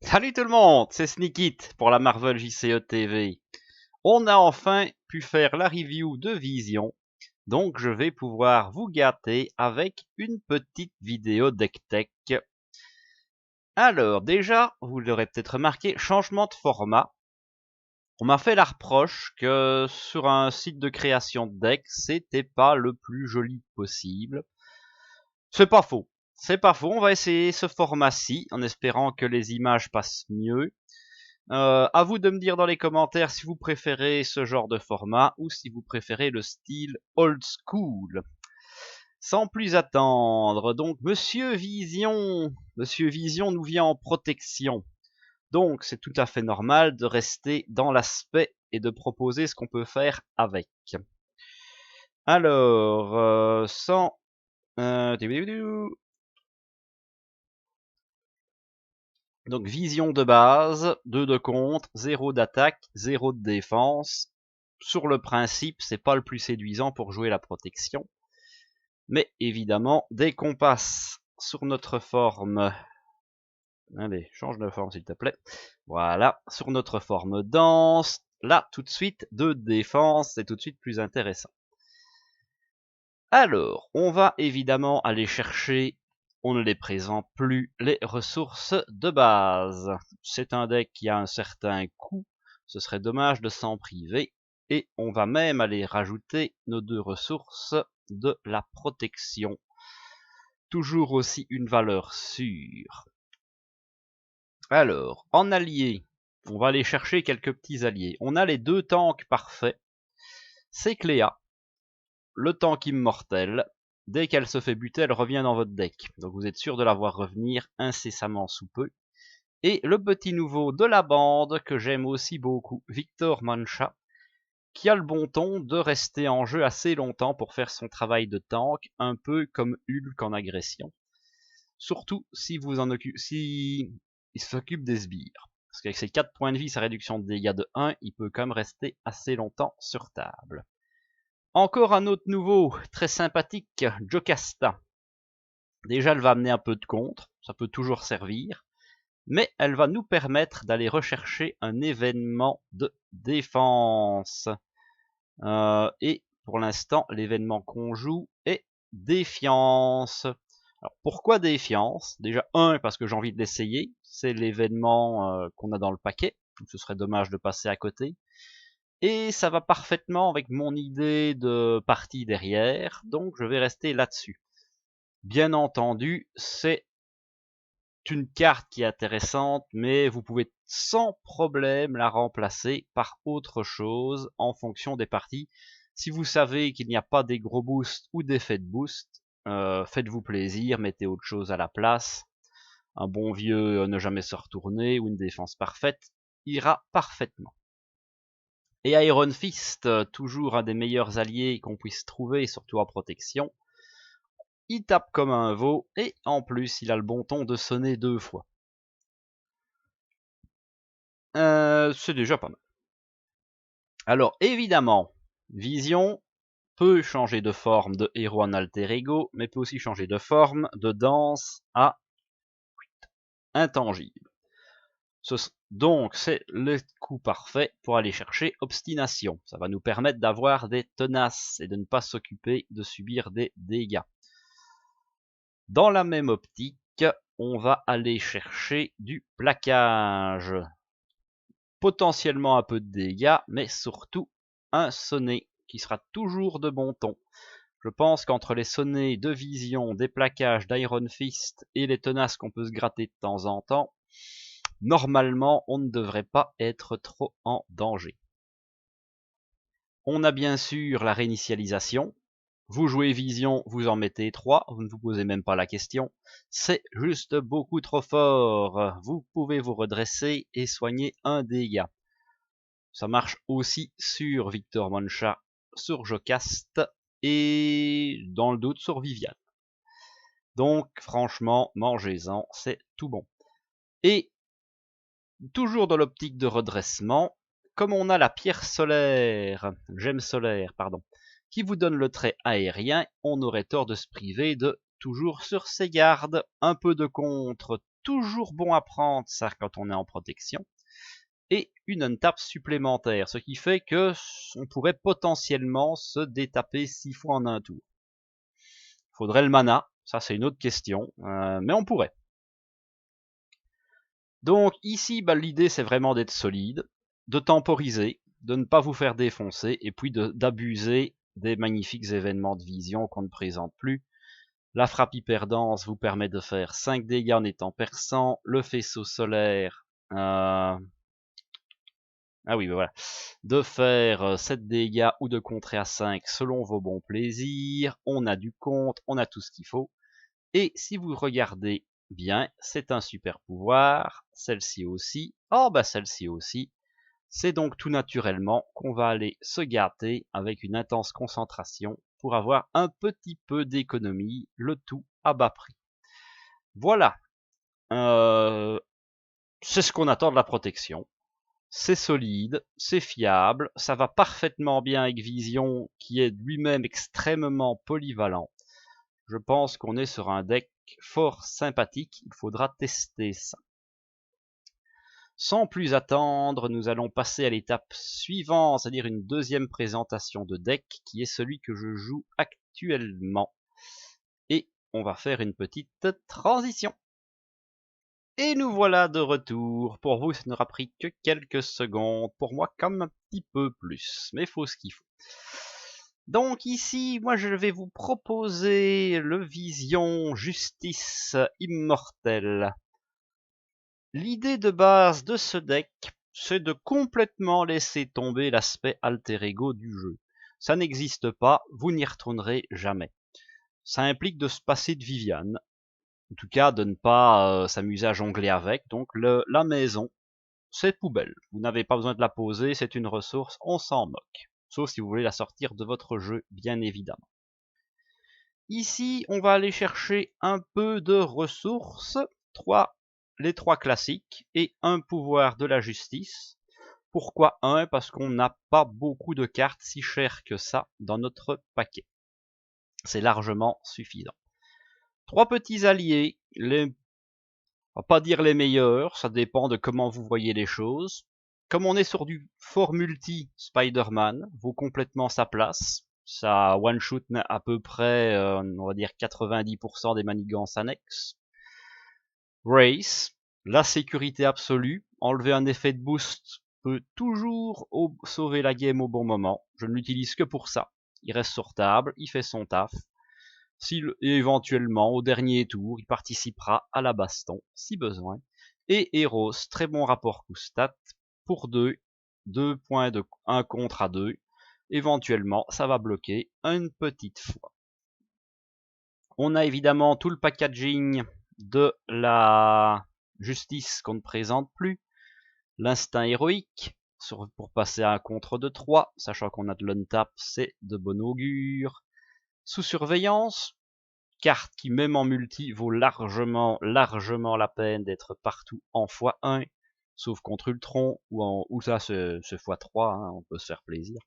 Salut tout le monde, c'est Sneakit pour la Marvel JCE TV. On a enfin pu faire la review de Vision, donc je vais pouvoir vous gâter avec une petite vidéo deck tech. Alors déjà, vous l'aurez peut-être remarqué, changement de format. On m'a fait la reproche que sur un site de création de deck, c'était pas le plus joli possible. C'est pas faux. C'est pas faux, on va essayer ce format-ci en espérant que les images passent mieux. À vous de me dire dans les commentaires si vous préférez ce genre de format ou si vous préférez le style old school. Sans plus attendre, donc Monsieur Vision nous vient en protection. Donc c'est tout à fait normal de rester dans l'aspect et de proposer ce qu'on peut faire avec. Alors, sans... Donc vision de base, 2 de contre, 0 d'attaque, 0 de défense. Sur le principe, c'est pas le plus séduisant pour jouer la protection. Mais évidemment, dès qu'on passe sur notre forme... Allez, change de forme s'il te plaît. Voilà, sur notre forme dense, là tout de suite, 2 de défense, c'est tout de suite plus intéressant. Alors, on va évidemment aller chercher, on ne les présente plus, les ressources de base. C'est un deck qui a un certain coût, ce serait dommage de s'en priver. Et on va même aller rajouter nos 2 ressources de la protection. Toujours aussi une valeur sûre. Alors, en allié, on va aller chercher quelques petits alliés. On a les 2 tanks parfaits. C'est Cléa, le tank immortel. Dès qu'elle se fait buter, elle revient dans votre deck. Donc vous êtes sûr de la voir revenir incessamment sous peu. Et le petit nouveau de la bande, que j'aime aussi beaucoup, Victor Mancha, qui a le bon ton de rester en jeu assez longtemps pour faire son travail de tank, un peu comme Hulk en agression. Surtout si vous en occupez, si il s'occupe des sbires. Parce qu'avec ses 4 points de vie, sa réduction de dégâts de 1, il peut quand même rester assez longtemps sur table. Encore un autre nouveau, très sympathique, Jocasta. Déjà, elle va amener un peu de contre, ça peut toujours servir, mais elle va nous permettre d'aller rechercher un événement de défense. Et pour l'instant, l'événement qu'on joue est défiance. Alors pourquoi défiance? Déjà, parce que j'ai envie de l'essayer, c'est l'événement qu'on a dans le paquet, donc ce serait dommage de passer à côté. Et ça va parfaitement avec mon idée de partie derrière, donc je vais rester là-dessus. Bien entendu, c'est une carte qui est intéressante, mais vous pouvez sans problème la remplacer par autre chose en fonction des parties. Si vous savez qu'il n'y a pas des gros boosts ou d'effets de boost, faites-vous plaisir, mettez autre chose à la place. Un bon vieux ne jamais se retourner ou une défense parfaite ira parfaitement. Et Iron Fist, toujours un des meilleurs alliés qu'on puisse trouver, surtout en protection. Il tape comme un veau, et en plus il a le bon ton de sonner 2 fois. C'est déjà pas mal. Alors évidemment, Vision peut changer de forme de héros en alter ego, mais peut aussi changer de forme de danse à intangible. Donc c'est le coup parfait pour aller chercher obstination. Ça va nous permettre d'avoir des tenaces et de ne pas s'occuper de subir des dégâts. Dans la même optique, on va aller chercher du plaquage. Potentiellement un peu de dégâts, mais surtout un sonnet qui sera toujours de bon ton. Je pense qu'entre les sonnets de vision, des plaquages d'Iron Fist et les tenaces qu'on peut se gratter de temps en temps, normalement on ne devrait pas être trop en danger. On a bien sûr la réinitialisation. Vous jouez Vision, vous en mettez 3, vous ne vous posez même pas la question. C'est juste beaucoup trop fort. Vous pouvez vous redresser et soigner un dégât. Ça marche aussi sur Victor Mancha, sur Jocast et dans le doute sur Viviane. Donc franchement, mangez-en, c'est tout bon. Et toujours dans l'optique de redressement, comme on a la pierre solaire, gemme solaire, pardon, qui vous donne le trait aérien, on aurait tort de se priver de toujours sur ses gardes, un peu de contre toujours bon à prendre ça quand on est en protection, et une untap supplémentaire, ce qui fait que on pourrait potentiellement se détaper 6 fois en un tour. Faudrait le mana, ça c'est une autre question, mais on pourrait. Donc ici, l'idée c'est vraiment d'être solide, de temporiser, de ne pas vous faire défoncer, et puis d'abuser des magnifiques événements de vision qu'on ne présente plus. La frappe hyper dense vous permet de faire 5 dégâts en étant perçant, le faisceau solaire, voilà, de faire 7 dégâts ou de contrer à 5 selon vos bons plaisirs, on a du compte, on a tout ce qu'il faut, et si vous regardez bien, c'est un super pouvoir, celle-ci aussi, celle-ci aussi, c'est donc tout naturellement qu'on va aller se gâter avec une intense concentration pour avoir un petit peu d'économie, le tout à bas prix. Voilà, c'est ce qu'on attend de la protection. C'est solide, c'est fiable, ça va parfaitement bien avec Vision qui est lui-même extrêmement polyvalent. Je pense qu'on est sur un deck fort sympathique, il faudra tester ça. Sans plus attendre, nous allons passer à l'étape suivante, c'est-à-dire une deuxième présentation de deck, qui est celui que je joue actuellement. Et on va faire une petite transition. Et nous voilà de retour. Pour vous, ça n'aura pris que quelques secondes. Pour moi, comme un petit peu plus. Mais il faut ce qu'il faut. Donc ici, moi je vais vous proposer le Vision Justice Immortel. L'idée de base de ce deck, c'est de complètement laisser tomber l'aspect alter ego du jeu. Ça n'existe pas, vous n'y retournerez jamais. Ça implique de se passer de Viviane, en tout cas de ne pas s'amuser à jongler avec, donc la maison, c'est poubelle. Vous n'avez pas besoin de la poser, c'est une ressource, on s'en moque. Sauf si vous voulez la sortir de votre jeu, bien évidemment. Ici, on va aller chercher un peu de ressources, les trois classiques, et un pouvoir de la justice. Pourquoi un? Parce qu'on n'a pas beaucoup de cartes si chères que ça dans notre paquet. C'est largement suffisant. Trois petits alliés, on va pas dire les meilleurs, ça dépend de comment vous voyez les choses. Comme on est sur du fort multi, Spider-Man vaut complètement sa place. Ça one-shoot à peu près, on va dire 90% des manigances annexes. Race, la sécurité absolue, enlever un effet de boost peut toujours sauver la game au bon moment. Je ne l'utilise que pour ça. Il reste sur table, il fait son taf. Et éventuellement, au dernier tour, il participera à la baston, si besoin. Et Eros, très bon rapport coup-stat, pour 2 points de 1 contre à 2. Éventuellement, ça va bloquer une petite fois. On a évidemment tout le packaging de la justice qu'on ne présente plus. L'instinct héroïque, pour passer à un contre de 3, sachant qu'on a de l'untap, c'est de bon augure. Sous surveillance, carte qui même en multi vaut largement la peine d'être partout en x1, sauf contre Ultron, ou ça c'est x3, hein, on peut se faire plaisir.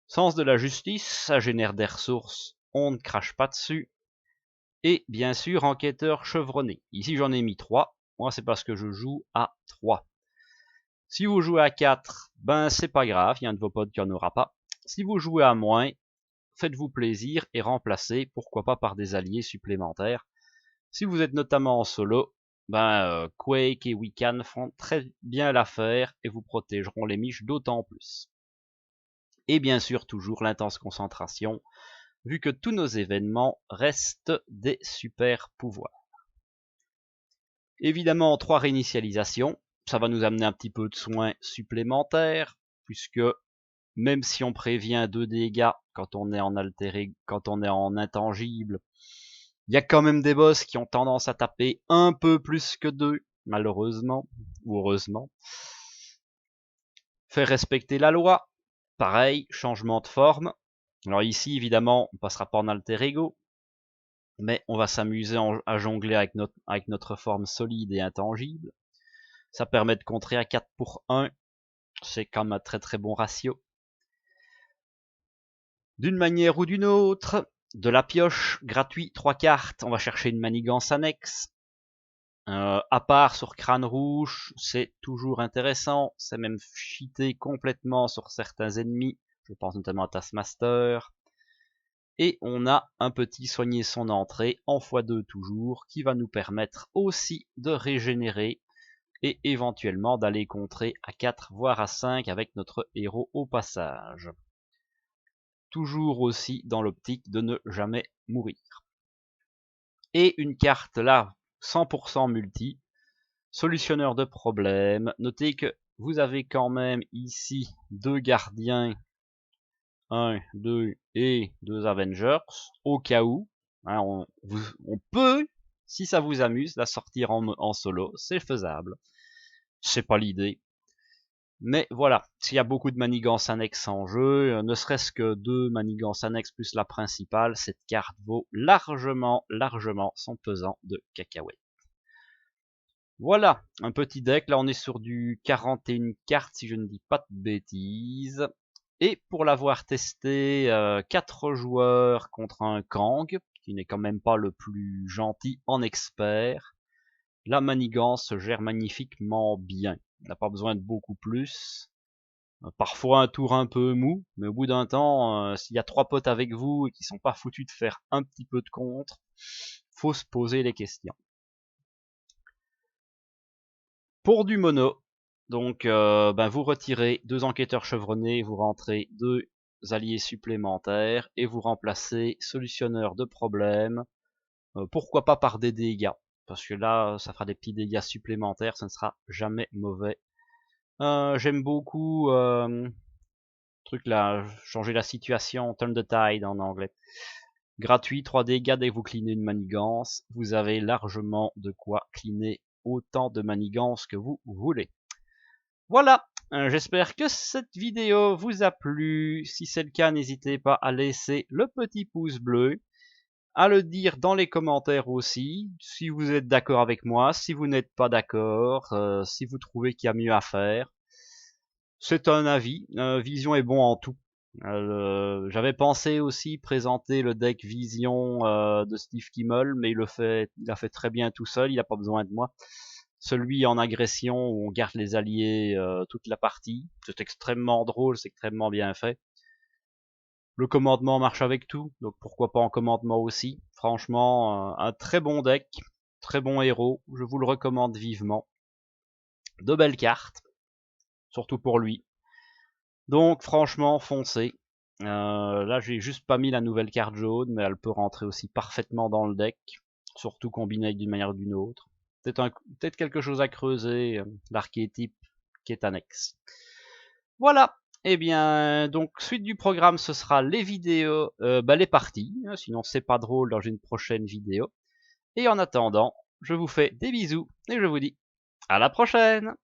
Sens de la justice, ça génère des ressources, on ne crache pas dessus. Et bien sûr, enquêteur chevronné. Ici j'en ai mis 3, moi c'est parce que je joue à 3. Si vous jouez à 4, c'est pas grave, il y a un de vos potes qui en aura pas. Si vous jouez à moins, faites-vous plaisir et remplacez, pourquoi pas par des alliés supplémentaires. Si vous êtes notamment en solo, Quake et Wiccan font très bien l'affaire et vous protégeront les miches d'autant plus. Et bien sûr toujours l'intense concentration, vu que tous nos événements restent des super pouvoirs. Évidemment 3 réinitialisations, ça va nous amener un petit peu de soins supplémentaires, puisque même si on prévient 2 dégâts quand on est en altéré, quand on est en intangible, il y a quand même des boss qui ont tendance à taper un peu plus que 2, malheureusement, ou heureusement. Faire respecter la loi, pareil, changement de forme. Alors ici, évidemment, on passera pas en alter ego, mais on va s'amuser à jongler avec notre forme solide et intangible. Ça permet de contrer à 4 pour 1, c'est quand même un très très bon ratio. D'une manière ou d'une autre, de la pioche, gratuit, 3 cartes, on va chercher une manigance annexe. À part sur Crâne Rouge, c'est toujours intéressant, c'est même cheaté complètement sur certains ennemis, je pense notamment à Taskmaster. Et on a un petit soigner son entrée en x2 toujours, qui va nous permettre aussi de régénérer et éventuellement d'aller contrer à 4 voire à 5 avec notre héros au passage. Toujours aussi dans l'optique de ne jamais mourir. Et une carte là, 100% multi, solutionneur de problèmes. Notez que vous avez quand même ici 2 gardiens, 1, 2 et 2 Avengers, au cas où. Hein, on peut, si ça vous amuse, la sortir en solo, c'est faisable. C'est pas l'idée. Mais voilà, s'il y a beaucoup de manigances annexes en jeu, ne serait-ce que 2 manigances annexes plus la principale, cette carte vaut largement son pesant de cacahuètes. Voilà, un petit deck, là on est sur du 41 cartes si je ne dis pas de bêtises. Et pour l'avoir testé, 4 joueurs contre un Kang, qui n'est quand même pas le plus gentil en expert, la manigance se gère magnifiquement bien. On n'a pas besoin de beaucoup plus. Parfois un tour un peu mou, mais au bout d'un temps, s'il y a 3 potes avec vous et qui sont pas foutus de faire un petit peu de contre, faut se poser les questions. Pour du mono, donc vous retirez 2 enquêteurs chevronnés, vous rentrez 2 alliés supplémentaires et vous remplacez solutionneur de problèmes, pourquoi pas par des dégâts, parce que là ça fera des petits dégâts supplémentaires, ça ne sera jamais mauvais. J'aime beaucoup truc là, changer la situation, turn the tide en anglais. Gratuit, 3 dégâts dès que vous cleanez une manigance, vous avez largement de quoi cleaner autant de manigances que vous voulez. Voilà, j'espère que cette vidéo vous a plu. Si c'est le cas, n'hésitez pas à laisser le petit pouce bleu, à le dire dans les commentaires aussi, si vous êtes d'accord avec moi, si vous n'êtes pas d'accord, si vous trouvez qu'il y a mieux à faire. C'est un avis, Vision est bon en tout. J'avais pensé aussi présenter le deck Vision de Steve Kimmel, mais il a fait très bien tout seul, il n'a pas besoin de moi. Celui en agression où on garde les alliés toute la partie, c'est extrêmement drôle, c'est extrêmement bien fait. Le commandement marche avec tout, donc pourquoi pas en commandement aussi. Franchement, un très bon deck, très bon héros, je vous le recommande vivement. De belles cartes, surtout pour lui. Donc franchement, foncez. Là, j'ai juste pas mis la nouvelle carte jaune, mais elle peut rentrer aussi parfaitement dans le deck, surtout combinée d'une manière ou d'une autre. Peut-être quelque chose à creuser, l'archétype qui est annexe. Voilà. Eh bien, donc suite du programme, ce sera les vidéos, les parties. Hein, sinon, c'est pas drôle dans une prochaine vidéo. Et en attendant, je vous fais des bisous et je vous dis à la prochaine.